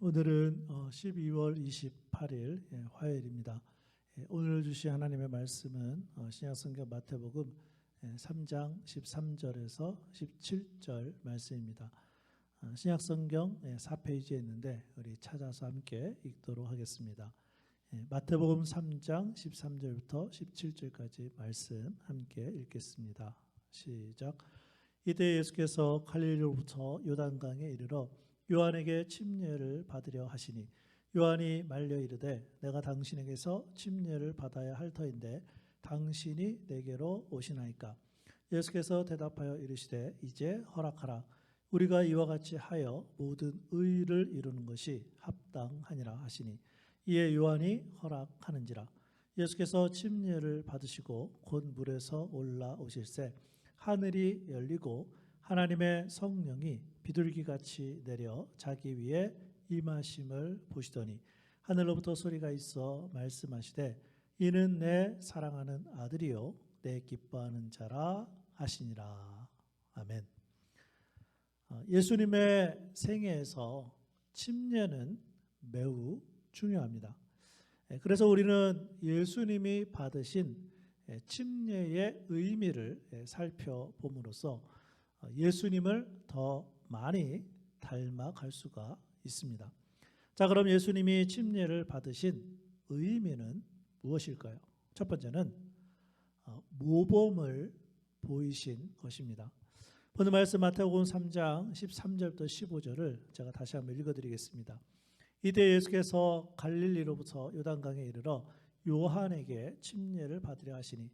오늘은 12월 28일 화요일입니다. 오늘 주신 하나님의 말씀은 신약성경 마태복음 3장 13절에서 17절 말씀입니다. 신약성경 4페이지에 있는데 우리 찾아서 함께 읽도록 하겠습니다. 마태복음 3장 13절부터 17절까지 말씀 함께 읽겠습니다. 시작. 이때 예수께서 갈릴리로부터 요단강에 이르러 요한에게 침례를 받으려 하시니 요한이 말려 이르되 내가 당신에게서 침례를 받아야 할 터인데 당신이 내게로 오시나이까. 예수께서 대답하여 이르시되 이제 허락하라. 우리가 이와 같이 하여 모든 의를 이루는 것이 합당하니라 하시니 이에 요한이 허락하는지라. 예수께서 침례를 받으시고 곧 물에서 올라오실새 하늘이 열리고 하나님의 성령이 비둘기같이 내려 자기 위에 임하심을 보시더니 하늘로부터 소리가 있어 말씀하시되 이는 내 사랑하는 아들이요 내 기뻐하는 자라 하시니라. 아멘. 예수님의 생애에서 침례는 매우 중요합니다. 그래서 우리는 예수님이 받으신 침례의 의미를 살펴봄으로써 예수님을 더 많이 닮아갈 수가 있습니다. 자, 그럼 예수님이 침례를 받으신 의미는 무엇일까요? 첫 번째는 모범을 보이신 것입니다. 오늘 말씀 마태복음 3장 13절부터 15절을 제가 다시 한번 읽어드리겠습니다. 이때 예수께서 갈릴리로부터 요단강에 이르러 요한에게 침례를 받으려 하시니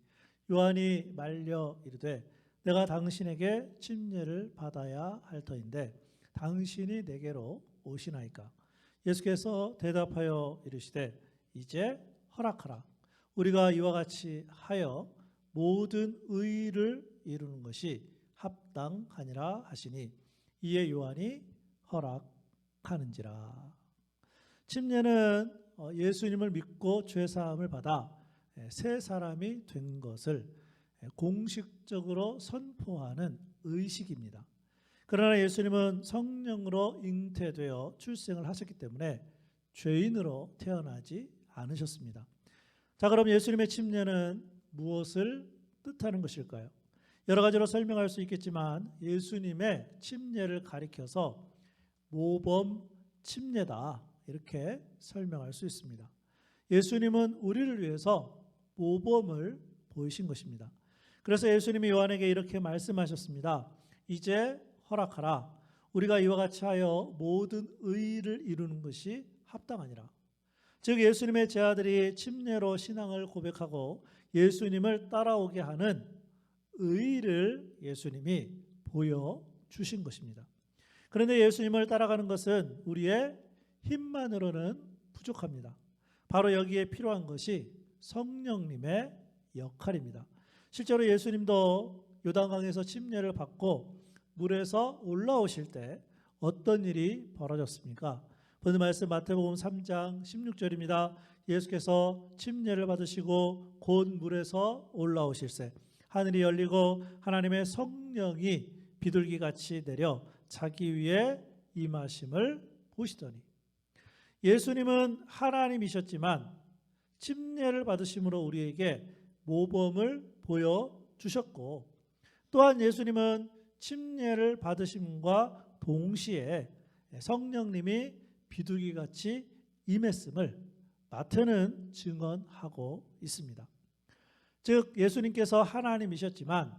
요한이 말려 이르되 내가 당신에게 침례를 받아야 할 터인데 당신이 내게로 오시나이까. 예수께서 대답하여 이르시되 이제 허락하라. 우리가 이와 같이 하여 모든 의를 이루는 것이 합당하니라 하시니 이에 요한이 허락하는지라. 침례는 예수님을 믿고 죄사함을 받아 새 사람이 된 것을 공식적으로 선포하는 의식입니다. 그러나 예수님은 성령으로 잉태되어 출생을 하셨기 때문에 죄인으로 태어나지 않으셨습니다. 자, 그럼 예수님의 침례는 무엇을 뜻하는 것일까요? 여러 가지로 설명할 수 있겠지만 예수님의 침례를 가리켜서 모범 침례다 이렇게 설명할 수 있습니다. 예수님은 우리를 위해서 모범을 보이신 것입니다. 그래서 예수님이 요한에게 이렇게 말씀하셨습니다. 이제 허락하라. 우리가 이와 같이 하여 모든 의를 이루는 것이 합당하니라. 즉 예수님의 제자들이 침례로 신앙을 고백하고 예수님을 따라오게 하는 의를 예수님이 보여주신 것입니다. 그런데 예수님을 따라가는 것은 우리의 힘만으로는 부족합니다. 바로 여기에 필요한 것이 성령님의 역할입니다. 실제로 예수님도 요단강에서 침례를 받고 물에서 올라오실 때 어떤 일이 벌어졌습니까? 오늘 말씀 마태복음 3장 16절입니다. 예수께서 침례를 받으시고 곧 물에서 올라오실새 하늘이 열리고 하나님의 성령이 비둘기같이 내려 자기 위에 임하심을 보시더니. 예수님은 하나님이셨지만 침례를 받으심으로 우리에게 모범을 보여주셨고 또한 예수님은 침례를 받으심과 동시에 성령님이 비둘기같이 임했음을 마태는 증언하고 있습니다. 즉 예수님께서 하나님이셨지만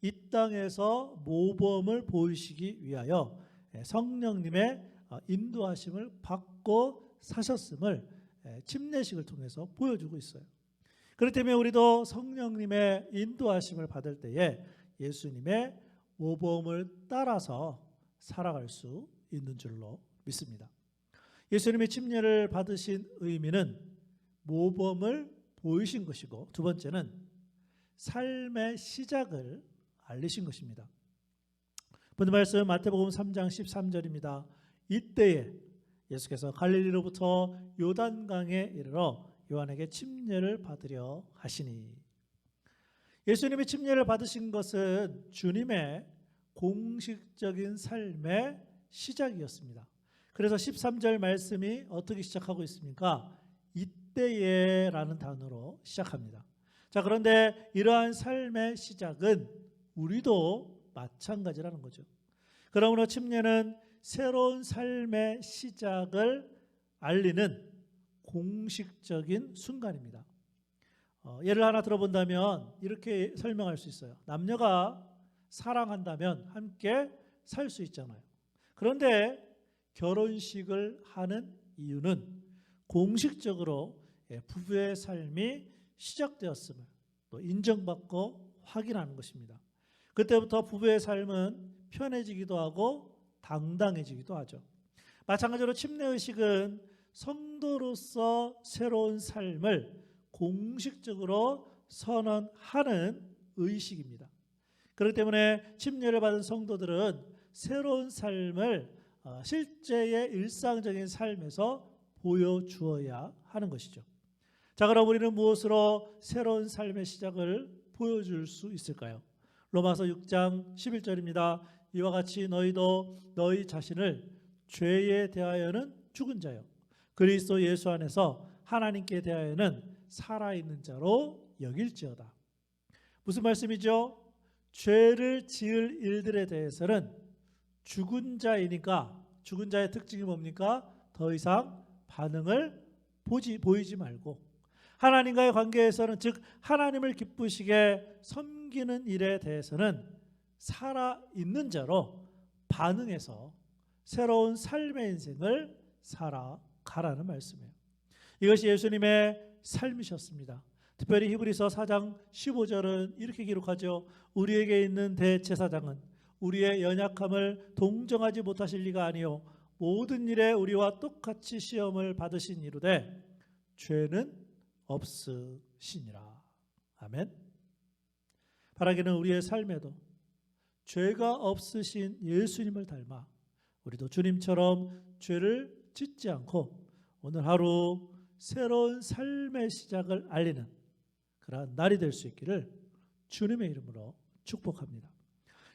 이 땅에서 모범을 보이시기 위하여 성령님의 인도하심을 받고 사셨음을 침례식을 통해서 보여주고 있어요. 그렇기 때문에 우리도 성령님의 인도하심을 받을 때에 예수님의 모범을 따라서 살아갈 수 있는 줄로 믿습니다. 예수님의 침례를 받으신 의미는 모범을 보이신 것이고 두 번째는 삶의 시작을 알리신 것입니다. 오늘 말씀 마태복음 3장 13절입니다. 이때에 예수께서 갈릴리로부터 요단강에 이르러 요한에게 침례를 받으려 하시니. 예수님이 침례를 받으신 것은 주님의 공식적인 삶의 시작이었습니다. 그래서 13절 말씀이 어떻게 시작하고 있습니까? 이때에라는 단어로 시작합니다. 자, 그런데 이러한 삶의 시작은 우리도 마찬가지라는 거죠. 그러므로 침례는 새로운 삶의 시작을 알리는 공식적인 순간입니다. 예를 하나 들어본다면 이렇게 설명할 수 있어요. 남녀가 사랑한다면 함께 살 수 있잖아요. 그런데 결혼식을 하는 이유는 공식적으로 부부의 삶이 시작되었음을 또 인정받고 확인하는 것입니다. 그때부터 부부의 삶은 편해지기도 하고 당당해지기도 하죠. 마찬가지로 침례의식은 성도로서 새로운 삶을 공식적으로 선언하는 의식입니다. 그렇기 때문에 침례를 받은 성도들은 새로운 삶을 실제의 일상적인 삶에서 보여주어야 하는 것이죠. 자, 그럼 우리는 무엇으로 새로운 삶의 시작을 보여줄 수 있을까요? 로마서 6장 11절입니다. 이와 같이 너희도 너희 자신을 죄에 대하여는 죽은 자요 그리스도 예수 안에서 하나님께 대하여는 살아있는 자로 여길지어다. 무슨 말씀이죠? 죄를 지을 일들에 대해서는 죽은 자이니까 죽은 자의 특징이 뭡니까? 더 이상 반응을 보이지 말고 하나님과의 관계에서는 즉 하나님을 기쁘시게 섬기는 일에 대해서는 살아있는 자로 반응해서 새로운 삶의 인생을 살아가라는 말씀이에요. 이것이 예수님의 삶이셨습니다. 특별히 히브리서 4장 15절은 이렇게 기록하죠. 우리에게 있는 대제사장은 우리의 연약함을 동정하지 못하실 리가 아니요 모든 일에 우리와 똑같이 시험을 받으신 이루되 죄는 없으시니라. 아멘. 바라기는 우리의 삶에도 죄가 없으신 예수님을 닮아 우리도 주님처럼 죄를 짓지 않고 오늘 하루 새로운 삶의 시작을 알리는 그러한 날이 될 수 있기를 주님의 이름으로 축복합니다.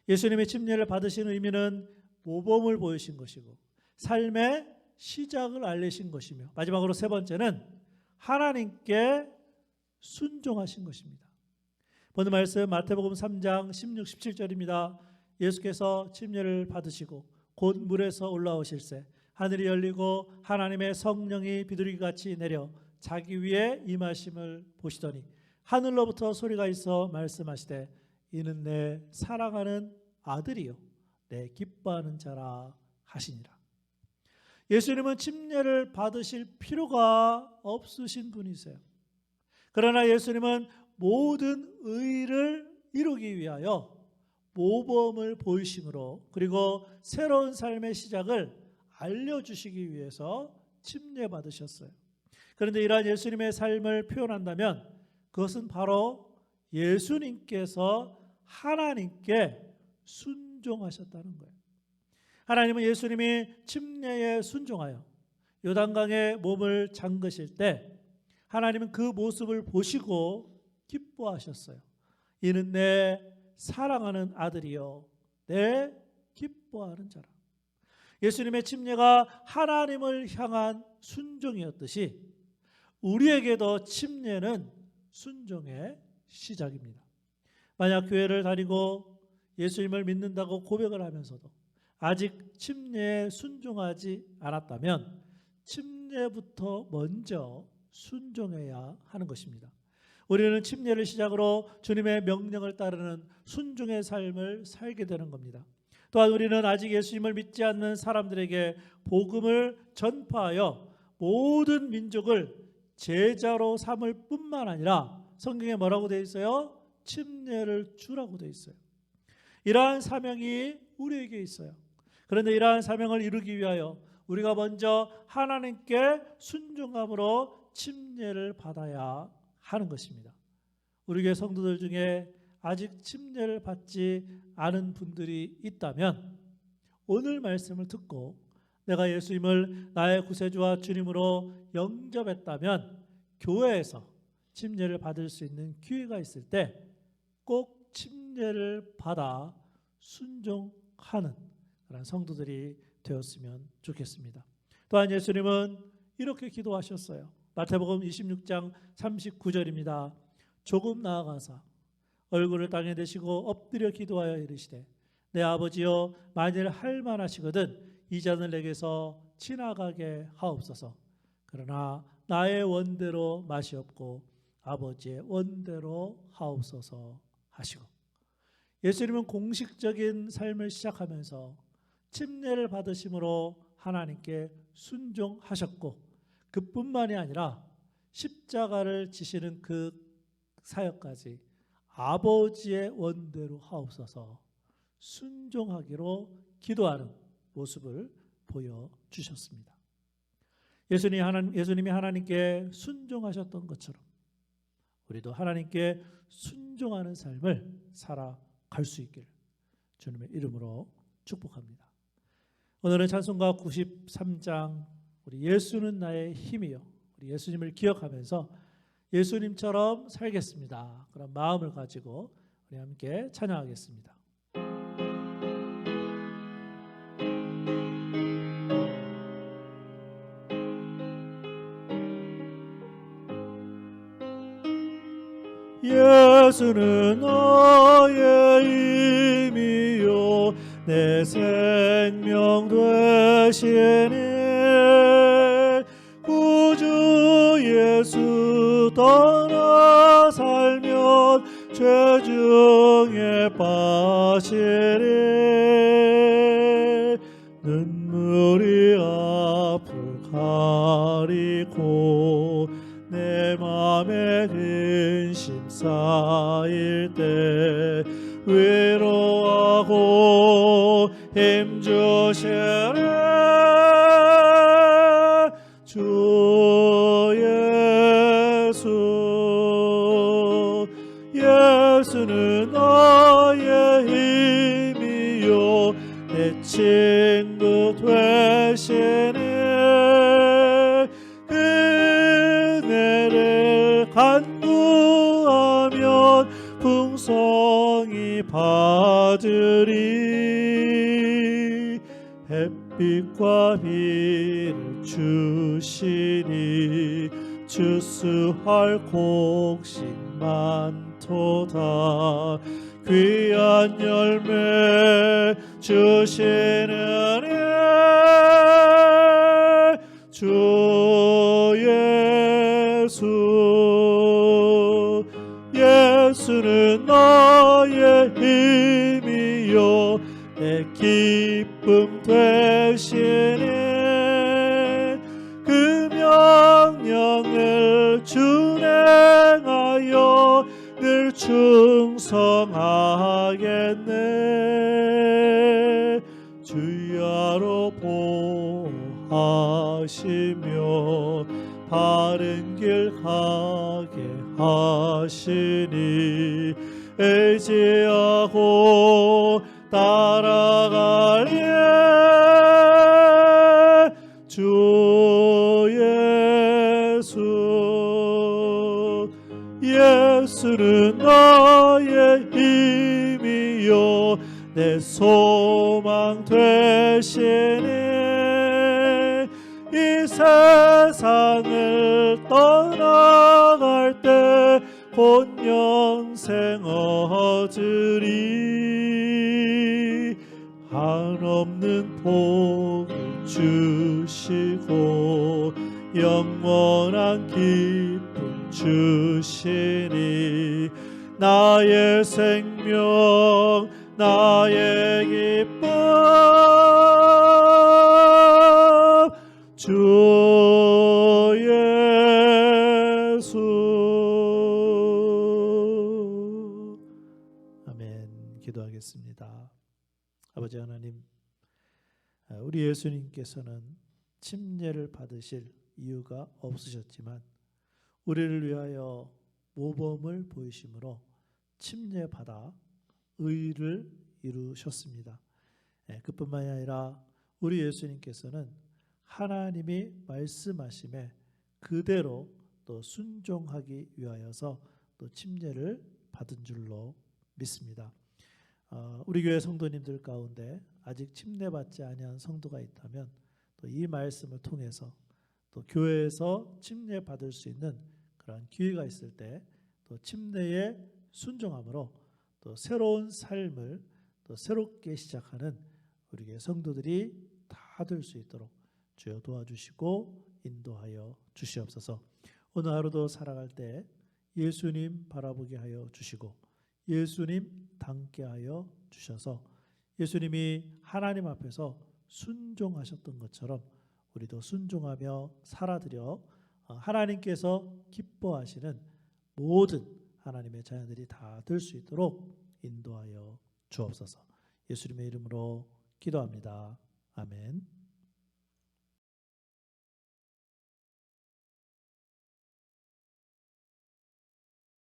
예수님의 침례를 받으신 의미는 모범을 보이신 것이고 삶의 시작을 알리신 것이며 마지막으로 세 번째는 하나님께 순종하신 것입니다. 오늘 말씀 마태복음 3장 16, 17절입니다. 예수께서 침례를 받으시고 곧 물에서 올라오실새 하늘이 열리고 하나님의 성령이 비둘기같이 내려 자기 위에 임하심을 보시더니 하늘로부터 소리가 있어 말씀하시되 이는 내 사랑하는 아들이요 내 기뻐하는 자라 하시니라. 예수님은 침례를 받으실 필요가 없으신 분이세요. 그러나 예수님은 모든 의를 이루기 위하여 모범을 보이심으로 그리고 새로운 삶의 시작을 알려주시기 위해서 침례 받으셨어요. 그런데 이러한 예수님의 삶을 표현한다면 그것은 바로 예수님께서 하나님께 순종하셨다는 거예요. 하나님은 예수님이 침례에 순종하여 요단강에 몸을 잠그실 때 하나님은 그 모습을 보시고 기뻐하셨어요. 이는 내 사랑하는 아들이요 내 기뻐하는 자라. 예수님의 침례가 하나님을 향한 순종이었듯이 우리에게도 침례는 순종의 시작입니다. 만약 교회를 다니고 예수님을 믿는다고 고백을 하면서도 아직 침례에 순종하지 않았다면 침례부터 먼저 순종해야 하는 것입니다. 우리는 침례를 시작으로 주님의 명령을 따르는 순종의 삶을 살게 되는 겁니다. 또한 우리는 아직 예수님을 믿지 않는 사람들에게 복음을 전파하여 모든 민족을 제자로 삼을 뿐만 아니라 성경에 뭐라고 되어 있어요? 침례를 주라고 되어 있어요. 이러한 사명이 우리에게 있어요. 그런데 이러한 사명을 이루기 위하여 우리가 먼저 하나님께 순종함으로 침례를 받아야 하는 것입니다. 우리 교회 성도들 중에 아직 침례를 받지 않은 분들이 있다면 오늘 말씀을 듣고 내가 예수님을 나의 구세주와 주님으로 영접했다면 교회에서 침례를 받을 수 있는 기회가 있을 때 꼭 침례를 받아 순종하는 그런 성도들이 되었으면 좋겠습니다. 또한 예수님은 이렇게 기도하셨어요. 마태복음 26장 39절입니다. 조금 나아가사 얼굴을 땅에 대시고 엎드려 기도하여 이르시되 내 아버지여 만일 할 만하시거든 이 잔을 내게서 지나가게 하옵소서. 그러나 나의 원대로 마시옵고 아버지의 원대로 하옵소서 하시고, 예수님은 공식적인 삶을 시작하면서 침례를 받으심으로 하나님께 순종하셨고, 그뿐만이 아니라 십자가를 지시는 그 사역까지 아버지의 원대로 하옵소서 순종하기로 기도하는 모습을 보여주셨습니다. 예수님이 하나님께 순종하셨던 것처럼 우리도 하나님께 순종하는 삶을 살아갈 수 있기를 주님의 이름으로 축복합니다. 오늘은 찬송가 93장 우리 예수는 나의 힘이요, 우리 예수님을 기억하면서 예수님처럼 살겠습니다, 그런 마음을 가지고 우리 함께 찬양하겠습니다. 예수는 나의 힘이요 내 생명 되시네. 구주 예수 떠나 살면 죄 중에 빠지네. 눈물이 앞을 가리고 내 맘에 근심 쌓일 때 위로하고 힘주시네. 주 예수, 예수는 나의 힘이요 내 친구 되시네. 그네를 간구하면 풍성히 받으리. 햇빛과 비를 주시니 주수할 곡식 많도다. 귀한 열매 주시느니 주 예수, 예수는 나의 힘이요 내 기쁨 되시네. 그 명령을 준행하여 늘 충성하겠네. 주야로 보호하시며 바른 길 가게 하시니 의지하고 따라가리. 주 예수, 예수는 나의 힘이요 내 소망 되시네. 이 세상을 떠나갈 때 곧 영생 얻으리. 한없는 복을 주시고 영원한 기쁨 주시니 나의 생명 나의 기쁨 주 예수. 아멘. 기도하겠습니다. 아버지 하나님, 우리 예수님께서는 침례를 받으실 이유가 없으셨지만 우리를 위하여 모범을 보이심으로 침례받아 의를 이루셨습니다. 그뿐만이 아니라 우리 예수님께서는 하나님이 말씀하심에 그대로 또 순종하기 위하여서 또 침례를 받은 줄로 믿습니다. 우리 교회 성도님들 가운데 아직 침례받지 아니한 성도가 있다면 또 이 말씀을 통해서 또 교회에서 침례 받을 수 있는 그런 기회가 있을 때 또 침례에 순종함으로 또 새로운 삶을 또 새롭게 시작하는 우리 성도들이 다 될 수 있도록 주여 도와주시고 인도하여 주시옵소서. 오늘 하루도 살아갈 때 예수님 바라보게 하여 주시고 예수님 닮게 하여 주셔서 예수님이 하나님 앞에서 순종하셨던 것처럼 우리도 순종하며 살아드려 하나님께서 기뻐하시는 모든 하나님의 자녀들이 다 될 수 있도록 인도하여 주옵소서. 예수님의 이름으로 기도합니다. 아멘.